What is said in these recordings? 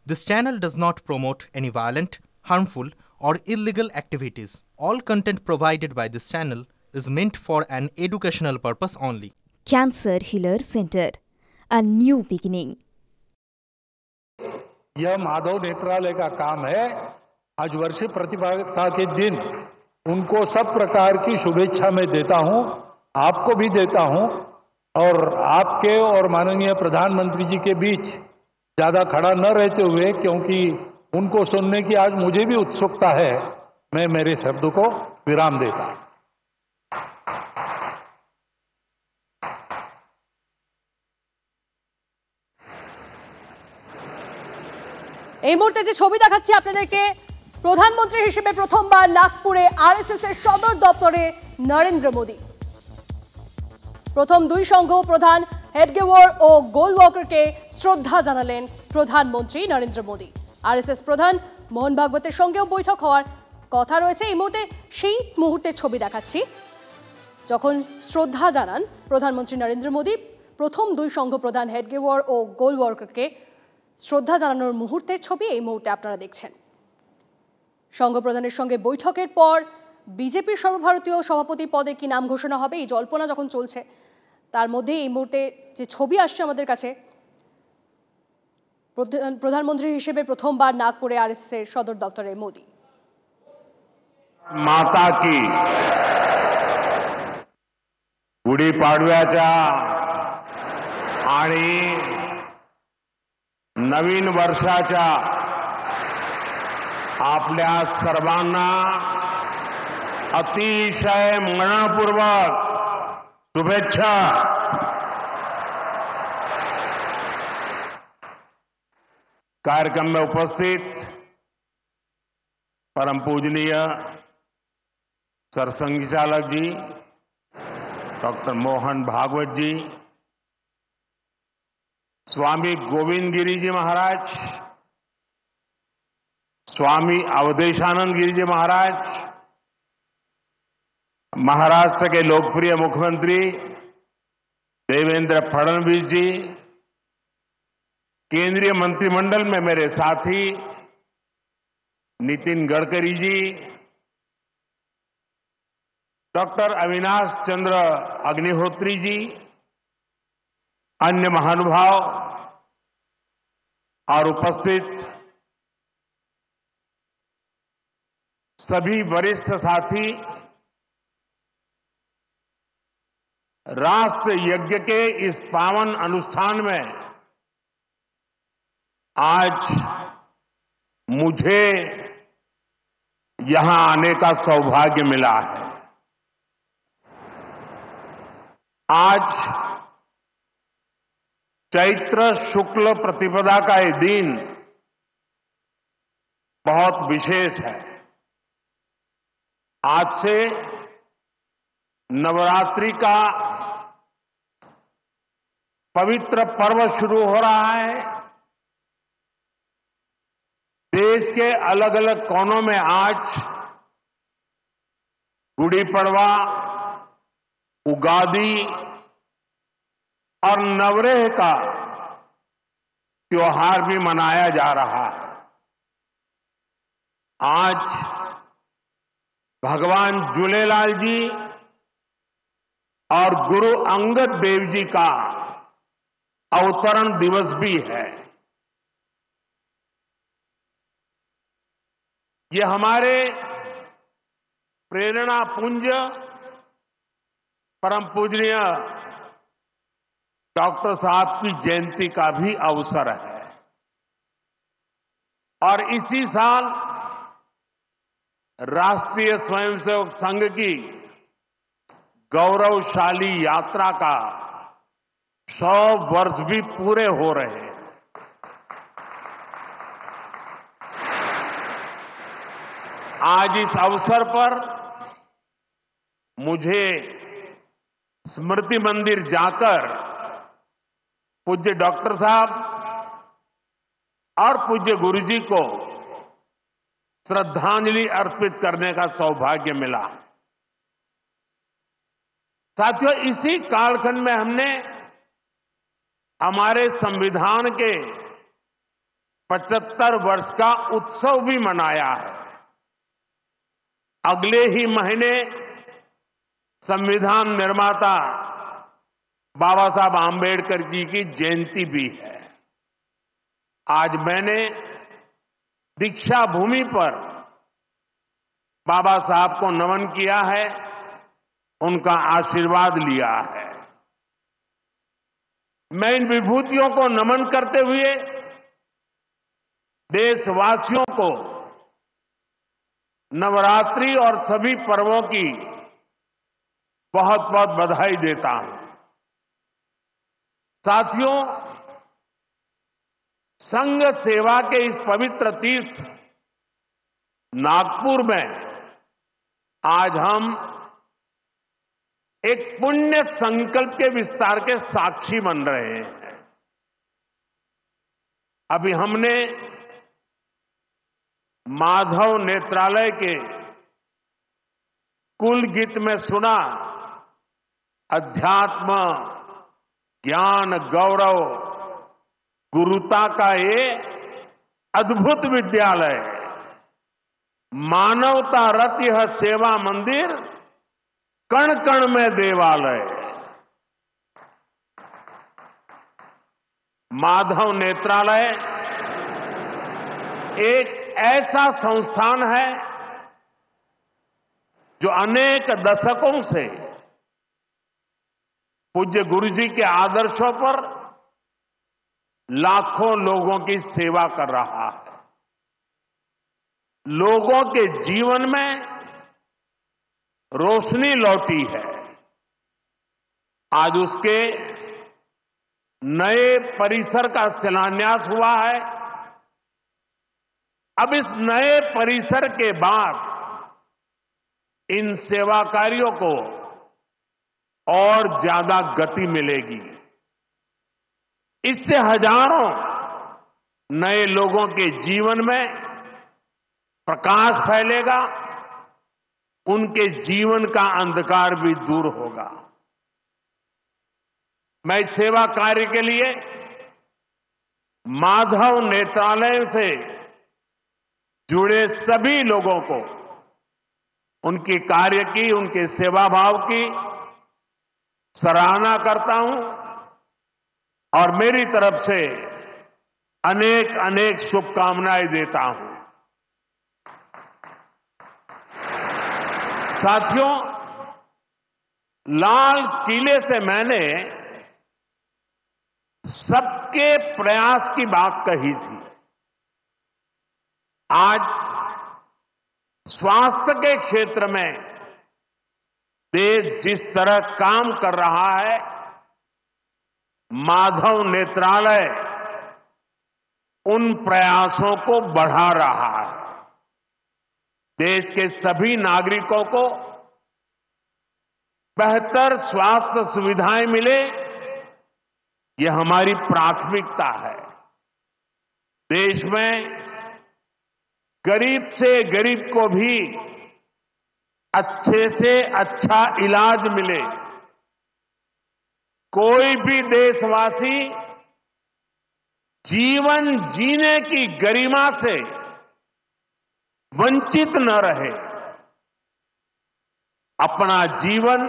This channel does not promote any violent, harmful, or illegal activities. All content provided by this channel is meant for an educational purpose only. Cancer Healer Center, a new beginning. यह माधव नेत्रालय का काम है। आज वर्षीय प्रतिभागिता के दिन उनको सब प्रकार की शुभेच्छा मैं देता हूं, आपको भी देता हूं और आपके और माननीय प्रधानमंत्री जी के बीच ज्यादा खड़ा न रहते हुए, क्योंकि उनको सुनने की आज मुझे भी उत्सुकता है, मैं मेरे शब्द को विराम देता हूं। এই মুহূর্তে যে ছবি দেখাচ্ছি আপনাদেরকে, প্রধানমন্ত্রী হিসেবে প্রথমবার নাগপুরে আরএসএস এর সদর দপ্তরে নরেন্দ্র মোদী। প্রথম দুই সংঘ প্রধান হেডগেওয়ার ও গোলওয়াকারকে শ্রদ্ধা জানালেন প্রধানমন্ত্রী নরেন্দ্র মোদী। আরএসএস প্রধান মোহন ভাগবতের সঙ্গেও বৈঠক হওয়ার কথা রয়েছে। এই মুহূর্তে সেই মুহূর্তের ছবি দেখাচ্ছি, যখন শ্রদ্ধা জানান প্রধানমন্ত্রী নরেন্দ্র মোদী। প্রথম দুই সংঘ প্রধান হেডগেওয়ার ও গোলওয়াকারকে শ্রদ্ধা জানানোর মুহূর্তের ছবি এই মুহূর্তে আপনারা দেখছেন। সংঘ প্রধানের সঙ্গে বৈঠকের পর বিজেপির সর্বভারতীয় সভাপতি পদে কি নাম ঘোষণা হবে, এই জল্পনা যখন চলছে, তার মধ্যে এই মুহূর্তে যে ছবি আসছে আমাদের কাছে, প্রধানমন্ত্রী হিসেবে প্রথমবার নাগপুরে আরএসএস এর সদর দপ্তরে মোদী। माता की गुढीपाडव्याच्या आणि नवीन वर्षाच्या आपल्या सर्वांना अतिशय मनपूर्वक शुभेच्छा। कार्यक्रम में उपस्थित परम पूजनीय सरसंघचालक जी डॉक्टर मोहन भागवत जी, स्वामी गोविंद गिरी जी महाराज, स्वामी अवधेशानंद गिरी जी महाराज, महाराष्ट्र के लोकप्रिय मुख्यमंत्री देवेंद्र फडणवीस जी, केंद्रीय मंत्रिमंडल में मेरे साथी नितिन गडकरी जी, डॉक्टर अविनाश चंद्र अग्निहोत्री जी, अन्य महानुभाव और उपस्थित सभी वरिष्ठ साथी, राष्ट्र यज्ञ के इस पावन अनुष्ठान में आज मुझे यहां आने का सौभाग्य मिला है। आज चैत्र शुक्ल प्रतिपदा का ये दिन बहुत विशेष है। आज से नवरात्रि का पवित्र पर्व शुरू हो रहा है। देश के अलग अलग कोनों में आज गुड़ी पड़वा, उगादी और नवरेह का त्योहार भी मनाया जा रहा है। आज भगवान झूलेलाल जी और गुरु अंगद देव जी का अवतरण दिवस भी है। ये हमारे प्रेरणा पुंज परम पूजनीय डॉक्टर साहब की जयंती का भी अवसर है और इसी साल राष्ट्रीय स्वयंसेवक संघ की गौरवशाली यात्रा का 100 वर्ष भी पूरे हो रहे हैं। आज इस अवसर पर मुझे स्मृति मंदिर जाकर पूज्य डॉक्टर साहब और पूज्य गुरुजी को श्रद्धांजलि अर्पित करने का सौभाग्य मिला। साथियों, इसी कालखंड में हमने हमारे संविधान के 75 वर्ष का उत्सव भी मनाया है। अगले ही महीने संविधान निर्माता बाबा साहब आंबेडकर जी की जयंती भी है। आज मैंने दीक्षा भूमि पर बाबा साहब को नमन किया है, उनका आशीर्वाद लिया है। मैं इन विभूतियों को नमन करते हुए देशवासियों को नवरात्रि और सभी पर्वों की बहुत बहुत बधाई देता हूं। साथियों, संघ सेवा के इस पवित्र तीर्थ नागपुर में आज हम एक पुण्य संकल्प के विस्तार के साक्षी बन रहे हैं। अभी हमने माधव नेत्रालय के कुल गीत में सुना, अध्यात्म ज्ञान गौरव गुरुता का ये अद्भुत विद्यालय, मानवता रत यह सेवा मंदिर, कण कण में देवालय। माधव नेत्रालय एक ऐसा संस्थान है जो अनेक दशकों से पूज्य गुरु जी के आदर्शों पर लाखों लोगों की सेवा कर रहा है। लोगों के जीवन में रोशनी लौटी है। आज उसके नए परिसर का शिलान्यास हुआ है। अब इस नए परिसर के बाद इन सेवा कार्यों को और ज्यादा गति मिलेगी। इससे हजारों नए लोगों के जीवन में प्रकाश फैलेगा, उनके जीवन का अंधकार भी दूर होगा। मैं इस सेवा कार्य के लिए माधव नेत्रालय से जुड़े सभी लोगों को उनके कार्य की, उनके सेवा भाव की सराहना करता हूं और मेरी तरफ से अनेक अनेक शुभकामनाएं देता हूं। साथियों, लाल किले से मैंने सबके प्रयास की बात कही थी। आज स्वास्थ्य के क्षेत्र में देश जिस तरह काम कर रहा है, माधव नेत्रालय उन प्रयासों को बढ़ा रहा है। देश के सभी नागरिकों को बेहतर स्वास्थ्य सुविधाएं मिले, यह हमारी प्राथमिकता है। देश में गरीब से गरीब को भी अच्छे से अच्छा इलाज मिले। कोई भी देशवासी जीवन जीने की गरिमा से वंचित न रहे। अपना जीवन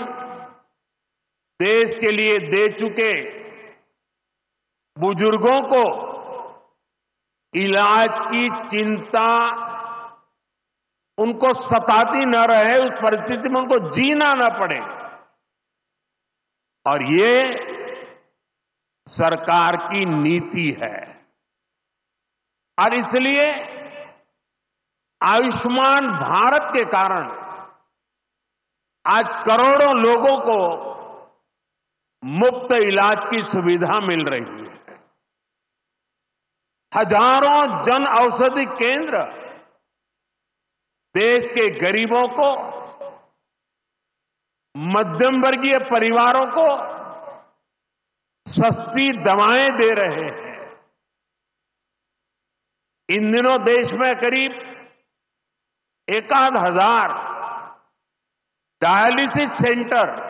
देश के लिए दे चुके बुजुर्गों को इलाज की चिंता उनको सताती न रहे, उस परिस्थिति में उनको जीना न पड़े। और ये सरकार की नीति है। और इसलिए आयुष्मान भारत के कारण आज करोड़ों लोगों को मुफ्त इलाज की सुविधा मिल रही है। हजारों जन औषधि केंद्र देश के गरीबों को, मध्यम वर्गीय परिवारों को सस्ती दवाएं दे रहे हैं। इन दिनों देश में करीब 1,000 डायलिसिस सेंटर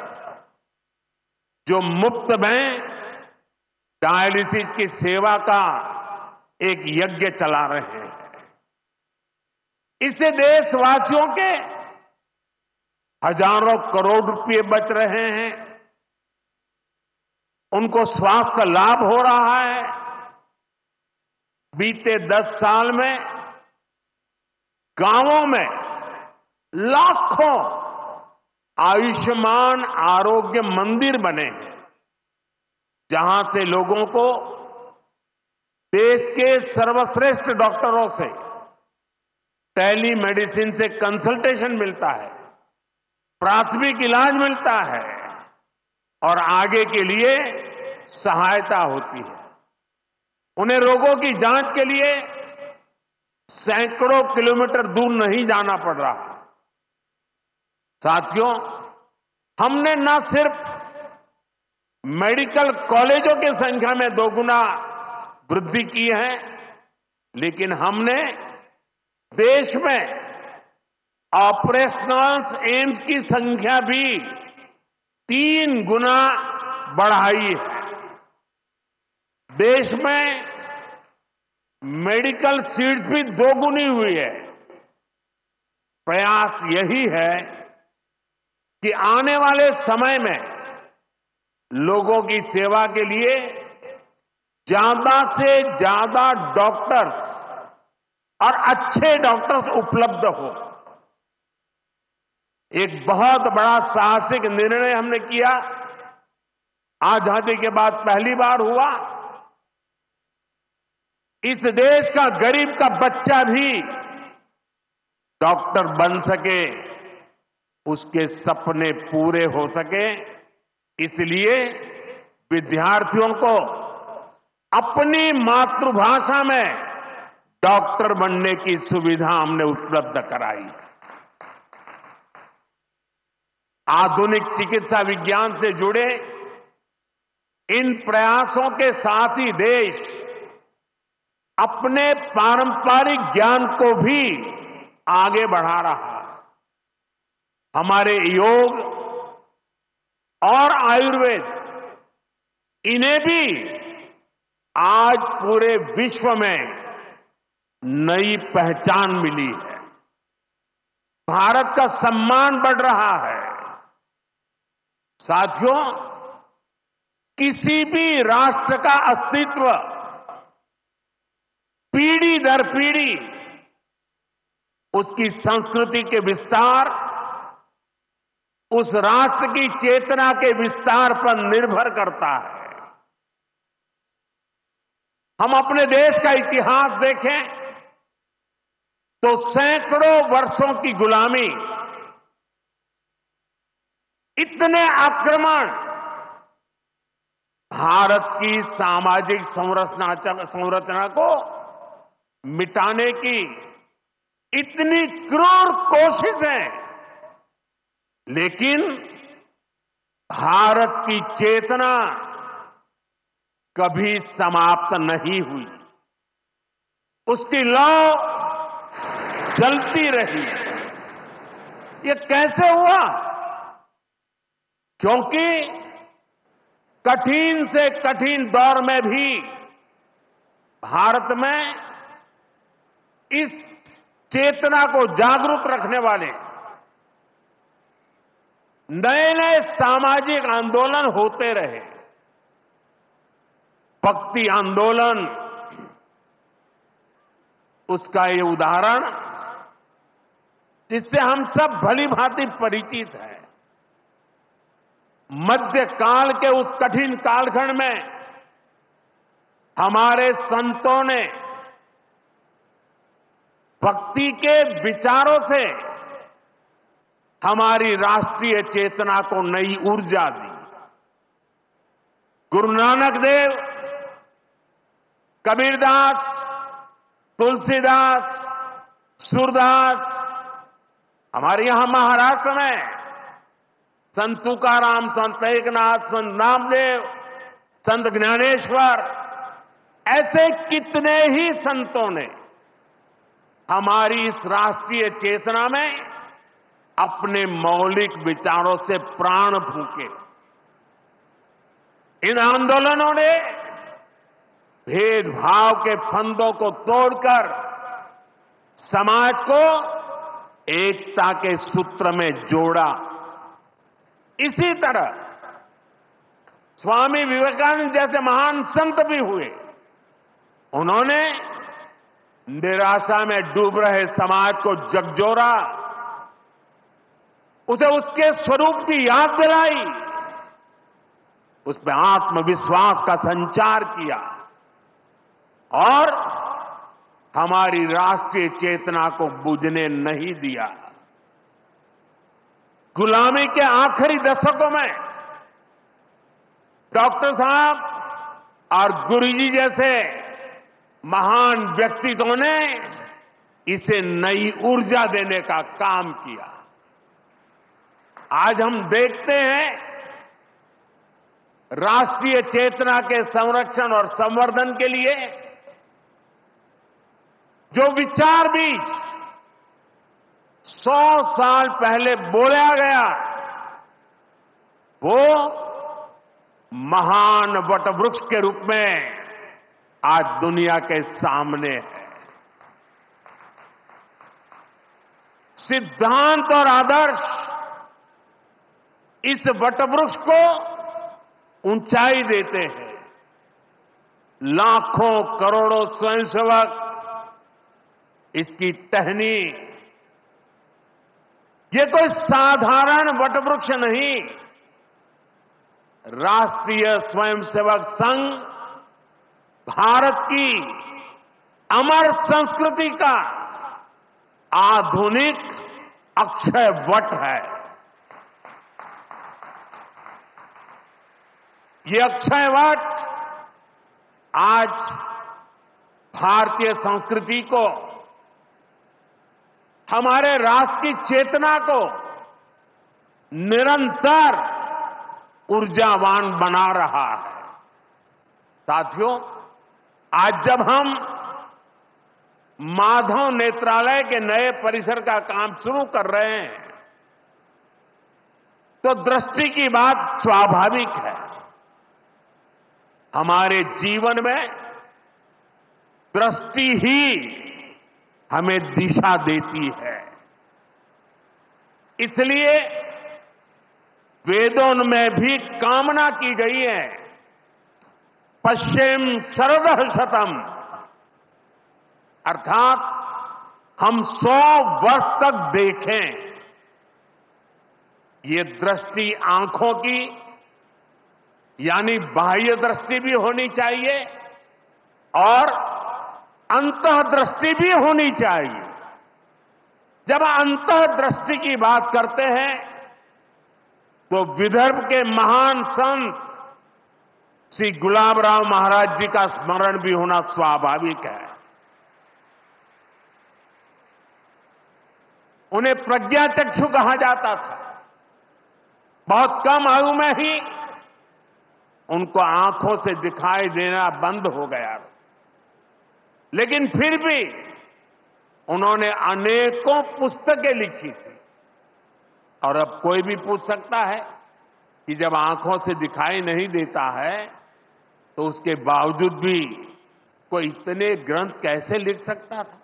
जो मुफ्त में डायलिसिस की सेवा का एक यज्ञ चला रहे हैं। इससे देशवासियों के हजारों करोड़ रुपए बच रहे हैं, उनको स्वास्थ्य लाभ हो रहा है। बीते 10 साल में गांवों में लाखों आयुष्मान आरोग्य मंदिर बने हैं, जहां से लोगों को देश के सर्वश्रेष्ठ डॉक्टरों से टेली मेडिसिन से कंसल्टेशन मिलता है, प्राथमिक इलाज मिलता है और आगे के लिए सहायता होती है। उन्हें रोगों की जांच के लिए सैकड़ों किलोमीटर दूर नहीं जाना पड़ रहा। साथियों, हमने न सिर्फ मेडिकल कॉलेजों की संख्या में 2 गुना वृद्धि की है, लेकिन हमने देश में ऑपरेशनल एम्स की संख्या भी 3 गुना बढ़ाई है। देश में मेडिकल सीट्स भी 2 गुनी हुई है। प्रयास यही है कि आने वाले समय में लोगों की सेवा के लिए ज्यादा से ज्यादा डॉक्टर्स और अच्छे डॉक्टर्स उपलब्ध हो। एक बहुत बड़ा साहसिक निर्णय हमने किया। आजादी के बाद पहली बार हुआ, इस देश का गरीब का बच्चा भी डॉक्टर बन सके, उसके सपने पूरे हो सके। इसलिए विद्यार्थियों को अपनी मातृभाषा में डॉक्टर बनने की सुविधा हमने उपलब्ध कराई। आधुनिक चिकित्सा विज्ञान से जुड़े इन प्रयासों के साथ ही देश अपने पारंपरिक ज्ञान को भी आगे बढ़ा रहा है। हमारे योग और आयुर्वेद, इन्हें भी आज पूरे विश्व में नई पहचान मिली है। भारत का सम्मान बढ़ रहा है। साथियों, किसी भी राष्ट्र का अस्तित्व पीढ़ी दर पीढ़ी उसकी संस्कृति के विस्तार, उस राष्ट्र की चेतना के विस्तार पर निर्भर करता है। हम अपने देश का इतिहास देखें तो सैकड़ों वर्षों की गुलामी, इतने आक्रमण, भारत की सामाजिक संरचना को मिटाने की इतनी क्रूर कोशिशें, लेकिन भारत की चेतना कभी समाप्त नहीं हुई। उसकी लौ जलती रही। ये कैसे हुआ? क्योंकि कठिन से कठिन दौर में भी भारत में इस चेतना को जागरूक रखने वाले नए नए सामाजिक आंदोलन होते रहे। भक्ति आंदोलन उसका ये उदाहरण, जिससे हम सब भली भांति परिचित हैं। मध्यकाल के उस कठिन कालखंड में हमारे संतों ने भक्ति के विचारों से हमारी राष्ट्रीय चेतना को नई ऊर्जा दी। गुरु नानक देव, कबीरदास, तुलसीदास, सूरदास, हमारे यहां महाराष्ट्र में संत तुकाराम, संत एकनाथ, संत नामदेव, संत ज्ञानेश्वर, ऐसे कितने ही संतों ने हमारी इस राष्ट्रीय चेतना में अपने मौलिक विचारों से प्राण फूंके। इन आंदोलनों ने भेदभाव के फंदों को तोड़कर समाज को एकता के सूत्र में जोड़ा। इसी तरह स्वामी विवेकानंद जैसे महान संत भी हुए। उन्होंने निराशा में डूब रहे समाज को झकझोरा, उसे उसके स्वरूप की याद दिलाई, उसमें आत्मविश्वास का संचार किया और हमारी राष्ट्रीय चेतना को बुझने नहीं दिया। गुलामी के आखिरी दशकों में डॉक्टर साहब और गुरुजी जैसे महान व्यक्तित्वों ने इसे नई ऊर्जा देने का काम किया। आज हम देखते हैं राष्ट्रीय चेतना के संरक्षण और संवर्धन के लिए जो विचार बीज 100 साल पहले बोला गया, वो महान वटवृक्ष के रूप में आज दुनिया के सामने है। सिद्धांत और आदर्श इस वटवृक्ष को ऊंचाई देते हैं। लाखों करोड़ों स्वयंसेवक इसकी टहनी, ये कोई साधारण वटवृक्ष नहीं, राष्ट्रीय स्वयंसेवक संघ भारत की अमर संस्कृति का आधुनिक अक्षय वट है। ये अक्षय वट आज भारतीय संस्कृति को, हमारे राष्ट्र की चेतना को निरंतर ऊर्जावान बना रहा है। साथियों, आज जब हम माधव नेत्रालय के नए परिसर का काम शुरू कर रहे हैं, तो दृष्टि की बात स्वाभाविक है। हमारे जीवन में दृष्टि ही हमें दिशा देती है। इसलिए वेदों में भी कामना की गई है, पश्चिम शरदः शतम, अर्थात हम 100 वर्ष तक देखें। ये दृष्टि आंखों की यानी बाह्य दृष्टि भी होनी चाहिए और अंतः दृष्टि भी होनी चाहिए। जब अंतः दृष्टि की बात करते हैं तो विदर्भ के महान संत श्री गुलाबराव महाराज जी का स्मरण भी होना स्वाभाविक है। उन्हें प्रज्ञाचक्षु कहा जाता था। बहुत कम आयु में ही उनको आंखों से दिखाई देना बंद हो गया, लेकिन फिर भी उन्होंने अनेकों पुस्तकें लिखी थी। और अब कोई भी पूछ सकता है कि जब आंखों से दिखाई नहीं देता है तो उसके बावजूद भी कोई इतने ग्रंथ कैसे लिख सकता था?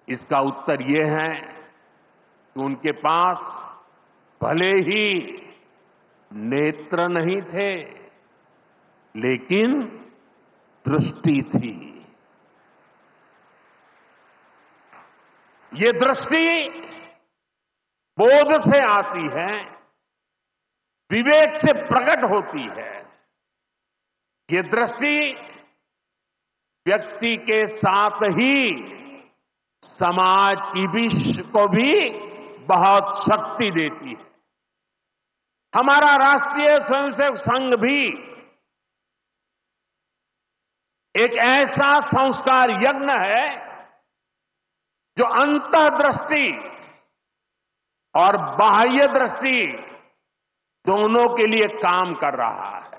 इसका उत्तर यह है कि उनके पास भले ही नेत्र नहीं थे, लेकिन दृष्टि थी। ये दृष्टि बोध से आती है, विवेक से प्रकट होती है। ये दृष्टि व्यक्ति के साथ ही समाज को भी बहुत शक्ति देती है। हमारा राष्ट्रीय स्वयंसेवक संघ भी एक ऐसा संस्कार यज्ञ है जो अंतर्दृष्टि और बाह्य दृष्टि दोनों के लिए काम कर रहा है।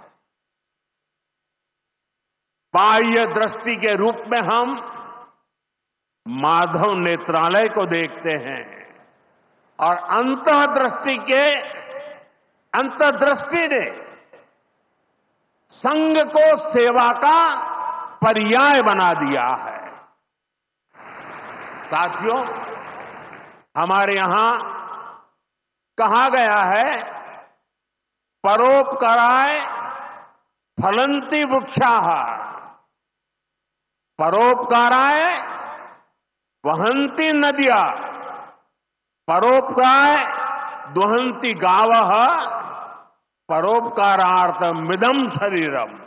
बाह्य दृष्टि के रूप में हम माधव नेत्रालय को देखते हैं और अंतर्दृष्टि ने संघ को सेवा का पर्याय बना दिया है। साथियों, हमारे यहां कहा गया है, परोपकाराय फलंति वृक्षाः, परोपकाराय वहन्ति नद्यः, परोपकाराय दुहन्ति गावः, परोपकारार्थमिदं शरीरम।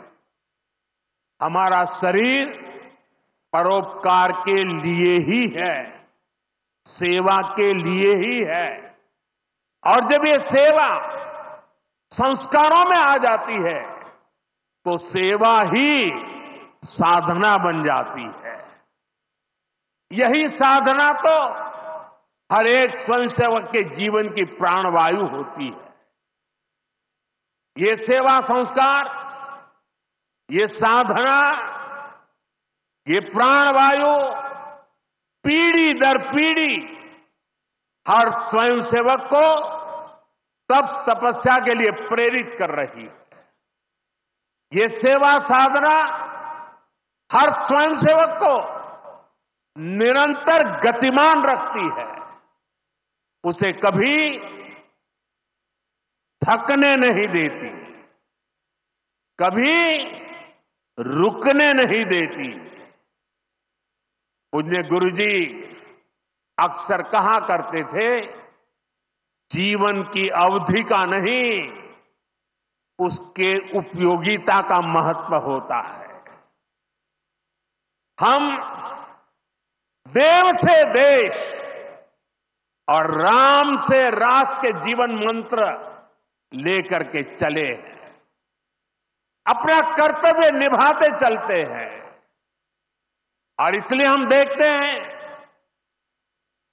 हमारा शरीर परोपकार के लिए ही है, सेवा के लिए ही है। और जब ये सेवा संस्कारों में आ जाती है तो सेवा ही साधना बन जाती है। यही साधना तो हर एक स्वयंसेवक के जीवन की प्राणवायु होती है। ये सेवा संस्कार, ये साधना, ये प्राणवायु पीढ़ी दर पीढ़ी हर स्वयंसेवक को तप तपस्या के लिए प्रेरित कर रही है। ये सेवा साधना हर स्वयंसेवक को निरंतर गतिमान रखती है, उसे कभी थकने नहीं देती, कभी रुकने नहीं देती। पूज्य गुरुजी अक्सर कहा करते थे, जीवन की अवधि का नहीं, उसके उपयोगिता का महत्व होता है। हम देव से देश और राम से राष्ट्र के जीवन मंत्र लेकर के चले हैं, अपना कर्तव्य निभाते चलते हैं। और इसलिए हम देखते हैं,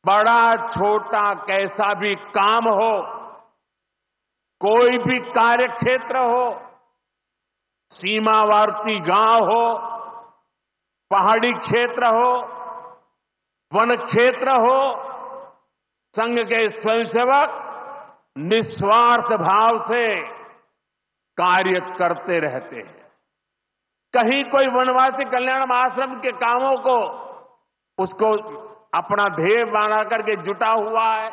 बड़ा छोटा कैसा भी काम हो, कोई भी कार्य क्षेत्र हो, सीमावर्ती गांव हो, पहाड़ी क्षेत्र हो, वन क्षेत्र हो, संघ के स्वयंसेवक निस्वार्थ भाव से कार्य करते रहते हैं। कहीं कोई वनवासी कल्याण आश्रम के कामों को उसको अपना ध्येय बना करके जुटा हुआ है,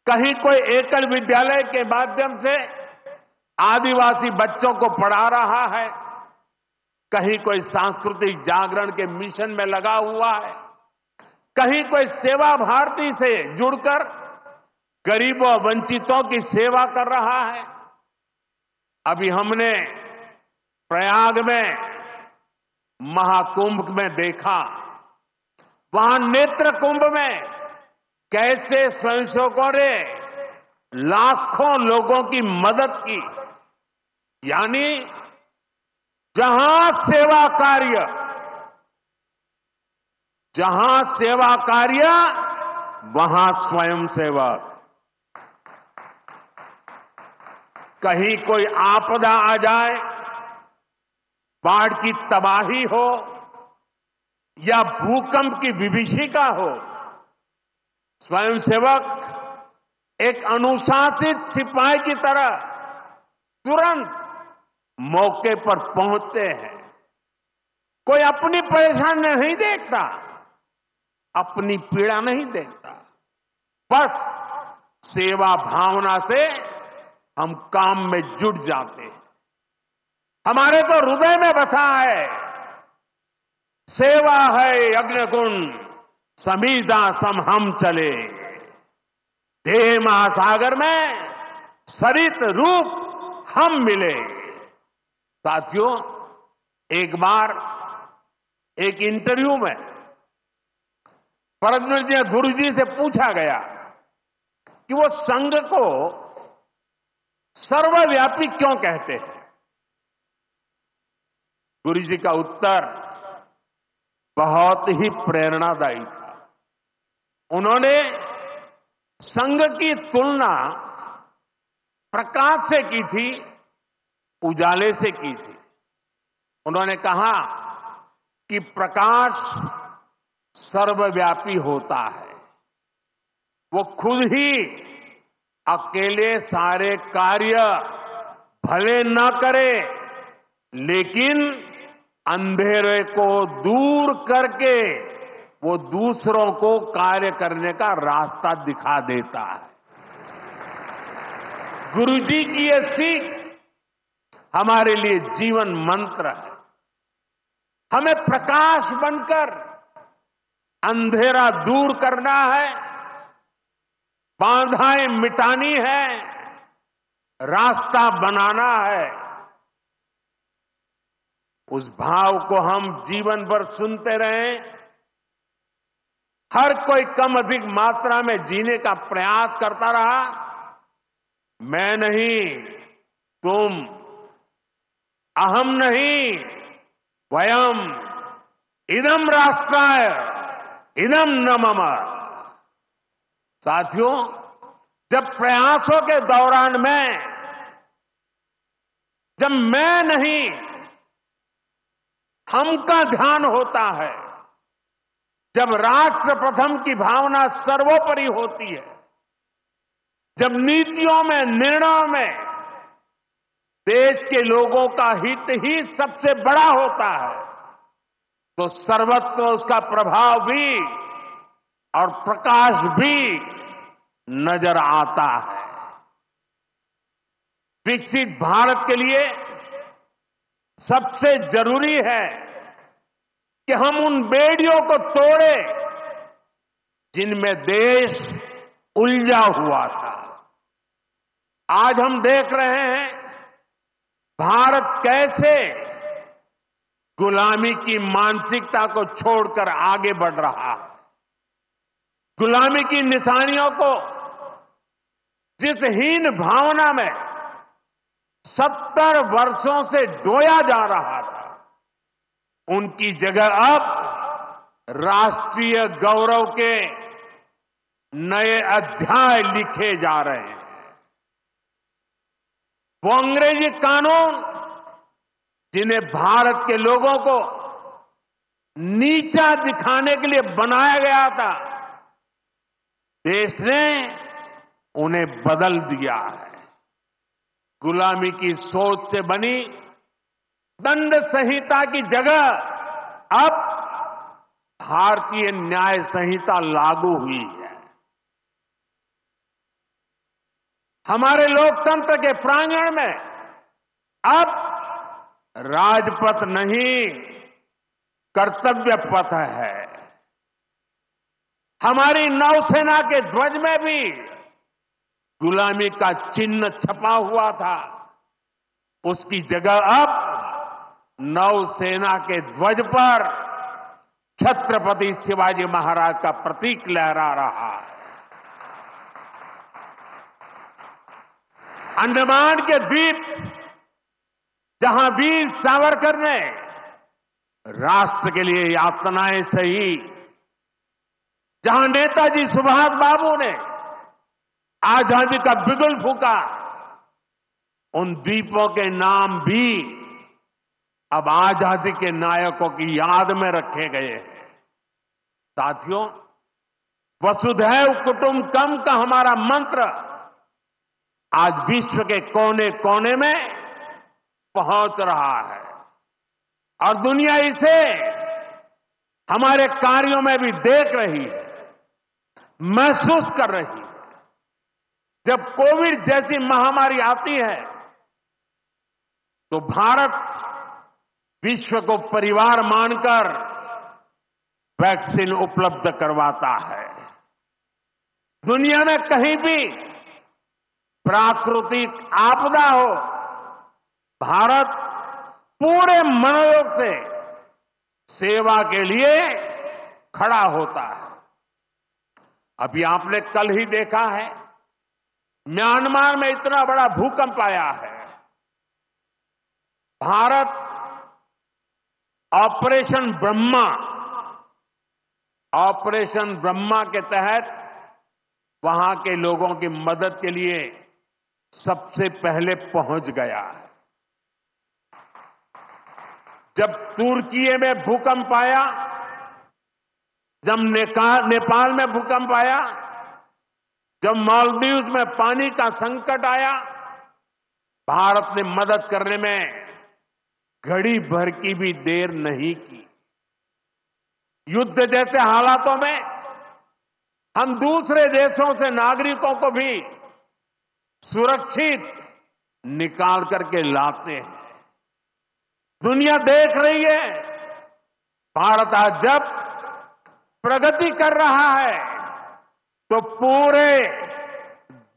कहीं कोई एकल विद्यालय के माध्यम से आदिवासी बच्चों को पढ़ा रहा है, कहीं कोई सांस्कृतिक जागरण के मिशन में लगा हुआ है, कहीं कोई सेवा भारती से जुड़कर गरीबों वंचितों की सेवा कर रहा है। अभी हमने प्रयाग में महाकुंभ में देखा, वहां नेत्र कुंभ में कैसे स्वयंसेवकों ने लाखों लोगों की मदद की। यानी जहां सेवा कार्य वहां स्वयंसेवक। कहीं कोई आपदा आ जाए, बाढ़ की तबाही हो या भूकंप की विभीषिका हो, स्वयंसेवक एक अनुशासित सिपाही की तरह तुरंत मौके पर पहुंचते हैं। कोई अपनी परेशानी नहीं देखता, अपनी पीड़ा नहीं देखता, बस सेवा भावना से हम काम में जुट जाते हैं। हमारे तो हृदय में बसा है, सेवा है अग्निकुंड समीधा सम हम चले, देह महासागर में सरित रूप हम मिले। साथियों, एक बार एक इंटरव्यू में परमपूज्य गुरुजी से पूछा गया कि वो संघ को सर्वव्यापी क्यों कहते हैं। गुरुजी का उत्तर बहुत ही प्रेरणादायी था। उन्होंने संघ की तुलना प्रकाश से की थी, उजाले से की थी। उन्होंने कहा कि प्रकाश सर्वव्यापी होता है, वो खुद ही अकेले सारे कार्य भले न करे लेकिन अंधेरे को दूर करके वो दूसरों को कार्य करने का रास्ता दिखा देता है। गुरुजी की ये सीख हमारे लिए जीवन मंत्र है। हमें प्रकाश बनकर अंधेरा दूर करना है, बाधाएं मिटानी है, रास्ता बनाना है। उस भाव को हम जीवन भर सुनते रहें। हर कोई कम अधिक मात्रा में जीने का प्रयास करता रहा। मैं नहीं, तुम, अहम नहीं, वयम, इदम राष्ट्राय, इदम न मम। साथियों, जब प्रयासों के दौरान जब मैं नहीं, हम का ध्यान होता है, जब राष्ट्र प्रथम की भावना सर्वोपरि होती है, जब नीतियों में, निर्णयों में देश के लोगों का हित ही सबसे बड़ा होता है, तो सर्वत्र उसका प्रभाव भी और प्रकाश भी नजर आता है। विकसित भारत के लिए सबसे जरूरी है कि हम उन बेड़ियों को तोड़े जिनमें देश उलझा हुआ था। आज हम देख रहे हैं भारत कैसे गुलामी की मानसिकता को छोड़कर आगे बढ़ रहा है। गुलामी की निशानियों को जिस हीन भावना में 70 वर्षों से डोया जा रहा था, उनकी जगह अब राष्ट्रीय गौरव के नए अध्याय लिखे जा रहे हैं। वो अंग्रेजी कानून जिन्हें भारत के लोगों को नीचा दिखाने के लिए बनाया गया था, देश ने उन्हें बदल दिया है। गुलामी की सोच से बनी दंड संहिता की जगह अब भारतीय न्याय संहिता लागू हुई है। हमारे लोकतंत्र के प्रांगण में अब राजपथ नहीं, कर्तव्य पथ है। हमारी नौसेना के ध्वज में भी गुलामी का चिन्ह छपा हुआ था, उसकी जगह अब नौसेना के ध्वज पर छत्रपति शिवाजी महाराज का प्रतीक लहरा रहा है। अंडमान के द्वीप जहां वीर सावरकर ने राष्ट्र के लिए यातनाएं सही, जहां नेताजी सुभाष बाबू ने आजादी का बिगुल फूंका, उन द्वीपों के नाम भी अब आजादी के नायकों की याद में रखे गए हैं। साथियों, वसुधैव कुटुंबकम का हमारा मंत्र आज विश्व के कोने कोने में पहुंच रहा है और दुनिया इसे हमारे कार्यों में भी देख रही है, महसूस कर रही है। जब कोविड जैसी महामारी आती है तो भारत विश्व को परिवार मानकर वैक्सीन उपलब्ध करवाता है। दुनिया में कहीं भी प्राकृतिक आपदा हो, भारत पूरे मनोयोग से सेवा के लिए खड़ा होता है। अभी आपने कल ही देखा है, म्यांमार में इतना बड़ा भूकंप आया है। भारत ऑपरेशन ब्रह्मा के तहत वहां के लोगों की मदद के लिए सबसे पहले पहुंच गया है। जब तुर्की में भूकंप आया, जब नेपाल में भूकंप आया, जब मालदीव्स में पानी का संकट आया, भारत ने मदद करने में घड़ी भर की भी देर नहीं की। युद्ध जैसे हालातों में हम दूसरे देशों से नागरिकों को भी सुरक्षित निकाल करके लाते हैं। दुनिया देख रही है, भारत आज जब प्रगति कर रहा है तो पूरे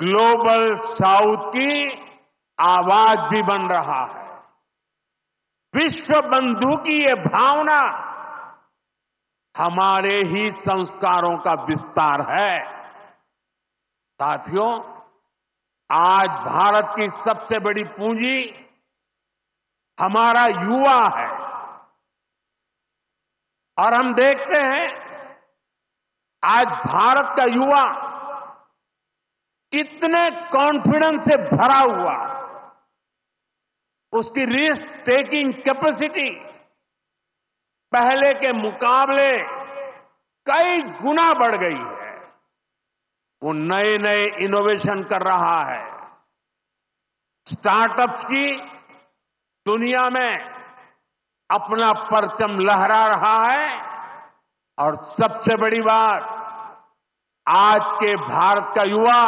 ग्लोबल साउथ की आवाज भी बन रहा है। विश्व बंधु की ये भावना हमारे ही संस्कारों का विस्तार है। साथियों, आज भारत की सबसे बड़ी पूंजी हमारा युवा है और हम देखते हैं आज भारत का युवा कितने कॉन्फिडेंस से भरा हुआ है। उसकी रिस्क टेकिंग कैपेसिटी पहले के मुकाबले कई गुना बढ़ गई है। वो नए नए इनोवेशन कर रहा है, स्टार्टअप्स की दुनिया में अपना परचम लहरा रहा है। और सबसे बड़ी बात, आज के भारत का युवा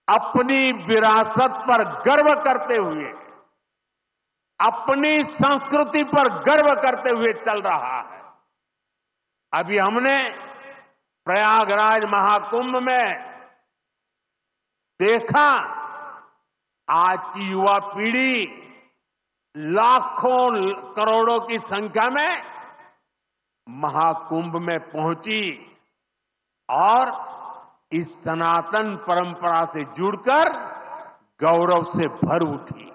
अपनी विरासत पर गर्व करते हुए, अपनी संस्कृति पर गर्व करते हुए चल रहा है। अभी हमने प्रयागराज महाकुंभ में देखा, आज की युवा पीढ़ी लाखों करोड़ों की संख्या में महाकुंभ में पहुंची और इस सनातन परंपरा से जुड़कर गौरव से भर उठी।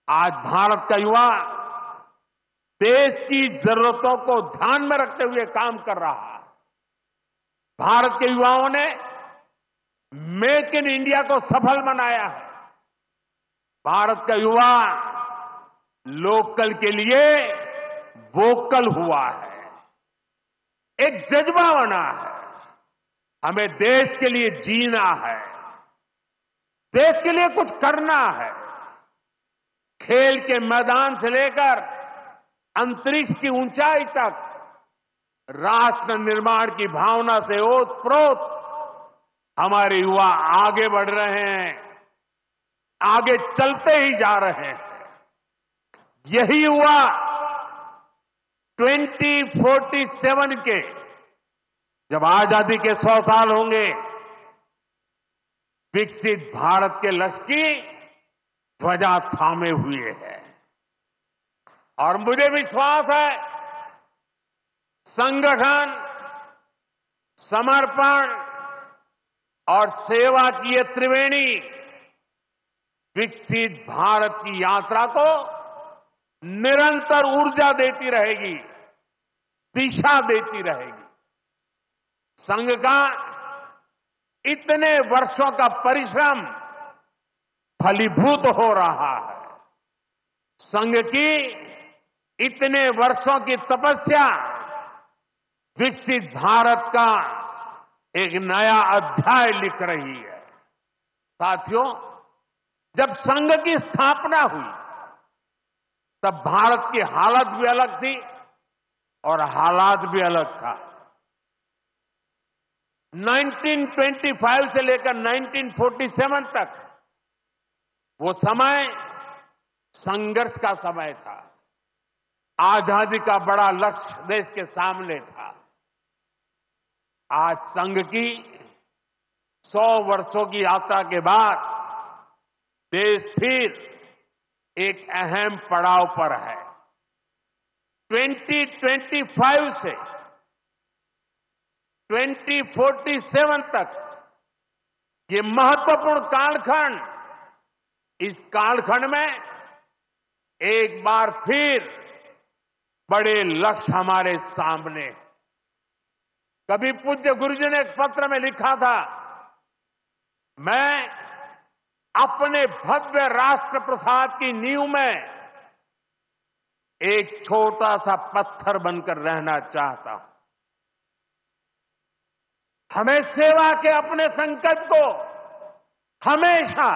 आज भारत का युवा देश की जरूरतों को ध्यान में रखते हुए काम कर रहा है। भारत के युवाओं ने मेक इन इंडिया को सफल बनाया है। भारत का युवा लोकल के लिए वोकल हुआ है, एक जज्बा बना है। हमें देश के लिए जीना है, देश के लिए कुछ करना है। खेल के मैदान से लेकर अंतरिक्ष की ऊंचाई तक राष्ट्र निर्माण की भावना से ओतप्रोत हमारे युवा आगे बढ़ रहे हैं, आगे चलते ही जा रहे हैं। यही युवा 2047 के जब आजादी के 100 साल होंगे, विकसित भारत के लक्ष्य की ध्वजा थामे हुए है। और मुझे विश्वास है, संगठन, समर्पण और सेवा की ये त्रिवेणी विकसित भारत की यात्रा को निरंतर ऊर्जा देती रहेगी, दिशा देती रहेगी। संघ का इतने वर्षों का परिश्रम फलीभूत हो रहा है। संघ की इतने वर्षों की तपस्या विकसित भारत का एक नया अध्याय लिख रही है। साथियों, जब संघ की स्थापना हुई तब भारत की हालत भी अलग थी और हालात भी अलग था। 1925 से लेकर 1947 तक वो समय संघर्ष का समय था। आजादी का बड़ा लक्ष्य देश के सामने था। आज संघ की 100 वर्षों की यात्रा के बाद देश फिर एक अहम पड़ाव पर है। 2025 से 2047 तक ये महत्वपूर्ण कालखंड, इस कालखंड में एक बार फिर बड़े लक्ष्य हमारे सामने। कभी पूज्य गुरुजी ने एक पत्र में लिखा था, मैं अपने भव्य राष्ट्र प्रसाद की नींव में एक छोटा सा पत्थर बनकर रहना चाहता हूं। हमें सेवा के अपने संकल्प को हमेशा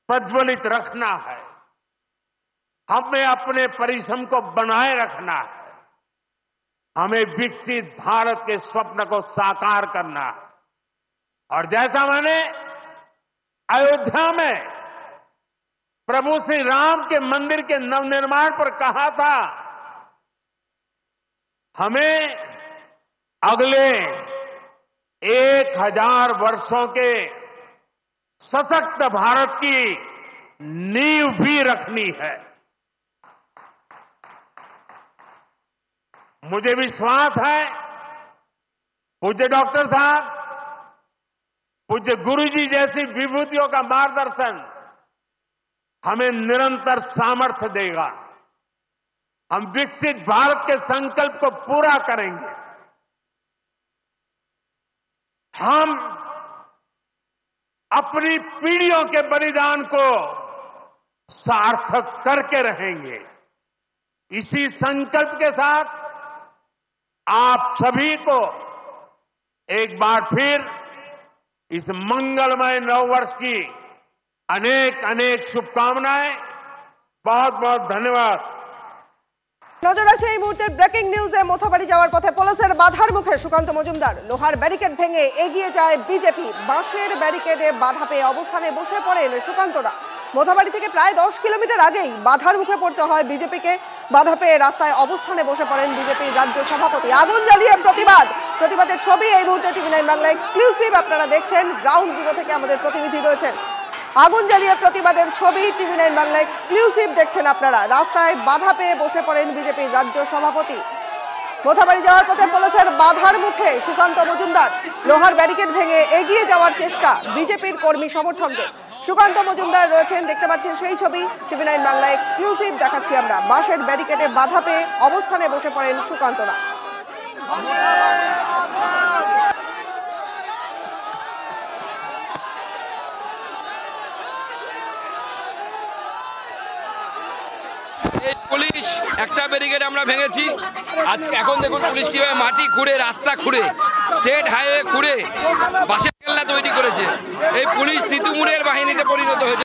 प्रज्वलित रखना है। हमें अपने परिश्रम को बनाए रखना है। हमें विकसित भारत के स्वप्न को साकार करना है। और जैसा मैंने अयोध्या में प्रभु श्री राम के मंदिर के नवनिर्माण पर कहा था, हमें अगले 1000 वर्षों के सशक्त भारत की नींव भी रखनी है। मुझे विश्वास है पूज्य डॉक्टर साहब, पूज्य गुरुजी जैसी विभूतियों का मार्गदर्शन हमें निरंतर सामर्थ्य देगा। हम विकसित भारत के संकल्प को पूरा करेंगे। हम अपनी पीढ़ियों के बलिदान को सार्थक करके रहेंगे। इसी संकल्प के साथ आप सभी को एक बार फिर इस मंगलमय नववर्ष की अनेक अनेक शुभकामनाएं। बहुत बहुत धन्यवाद। নজর আছে এই মুহূর্তের ব্রেকিং নিউজে। মোথাবাড়ি যাওয়ার পথে পুলিশের বাধার মুখে সুকান্ত মজুমদার। লোহার ব্যারিকেড ভেঙে এগিয়ে যায় বিজেপি। বাঁশের ব্যারিকেডে বাধা পেয়ে অবস্থানে বসে পড়েন সুকান্তরা। মোথাবাড়ি থেকে প্রায় 10 কিলোমিটার আগেই বাধার মুখে পড়তে হয় বিজেপিকে। বাধা পেয়ে রাস্তায় অবস্থানে বসে পড়েন বিজেপির রাজ্য সভাপতি। আগুন জ্বালিয়ে প্রতিবাদের ছবি এই মুহূর্তে টিভি9 বাংলা এক্সক্লুসিভ আপনারা দেখছেন। গ্রাউন্ড জিরো থেকে আমাদের প্রতিনিধি রয়েছেন। আগুন জ্বালিয়ে প্রতিবাদের ছবি টিভি9 বাংলা এক্সক্লুসিভ দেখছেন আপনারা। রাস্তায় বাধা পেয়ে বসে পড়েন বিজেপির রাজ্য সভাপতি। মোথাবাড়ি যাওয়ার পথে পুলিশের বাধার মুখে সুকান্ত মজুমদার। লোহার ব্যারিকেড ভেঙে এগিয়ে যাওয়ার চেষ্টা বিজেপির কর্মী সমর্থকদের। সুকান্ত মজুমদার রয়েছেন, দেখতে পাচ্ছেন সেই ছবি টিভি9 বাংলা এক্সক্লুসিভ দেখাচ্ছি আমরা। বাঁশের ব্যারিকেডে বাধা পেয়ে অবস্থানে বসে পড়েন সুকান্তরা। পুলিশ একটা ব্যারিকেড আমরা ভেঙেছি আজকে। এখন দেখুন পুলিশ কিভাবে মাটি খুঁড়ে, রাস্তা খুঁড়ে, স্টেট হাইওয়ে খুঁড়ে বাঁশের কেল্লা তৈরি করেছে। এই পুলিশ তৃণমূলের বাহিনীতে পরিণত হয়েছে।